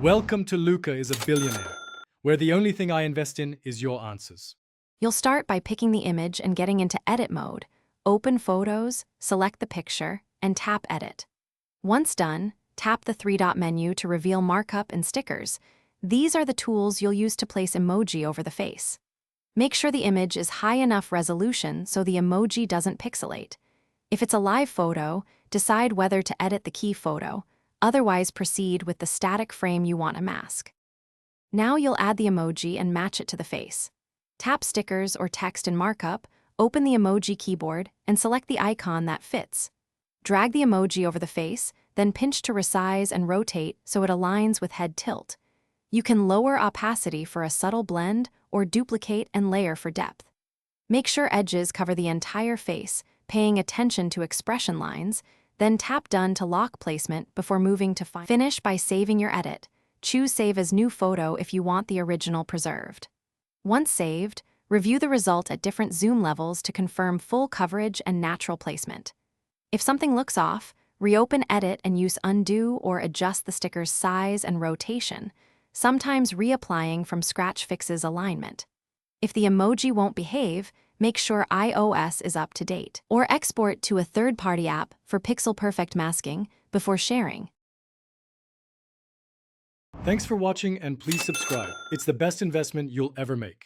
Welcome to Luca is a Billionaire, where the only thing I invest in is your answers. You'll start by picking the image and getting into edit mode. Open Photos, select the picture, and tap Edit. Once done, tap the three-dot menu to reveal markup and stickers. These are the tools you'll use to place emoji over the face. Make sure the image is high enough resolution so the emoji doesn't pixelate. If it's a live photo, decide whether to edit the key photo. Otherwise, proceed with the static frame you want to mask. Now you'll add the emoji and match it to the face. Tap Stickers or Text in Markup, open the emoji keyboard, and select the icon that fits. Drag the emoji over the face, then pinch to resize and rotate so it aligns with head tilt. You can lower opacity for a subtle blend or duplicate and layer for depth. Make sure edges cover the entire face, paying attention to expression lines, then tap Done to lock placement before moving to Finish by saving your edit. Choose Save as New Photo if you want the original preserved. Once saved, review the result at different zoom levels to confirm full coverage and natural placement. If something looks off, reopen Edit and use Undo or adjust the sticker's size and rotation. Sometimes reapplying from scratch fixes alignment. If the emoji won't behave, make sure iOS is up to date, or export to a third-party app for pixel-perfect masking before sharing. Thanks for watching and please subscribe. It's the best investment you'll ever make.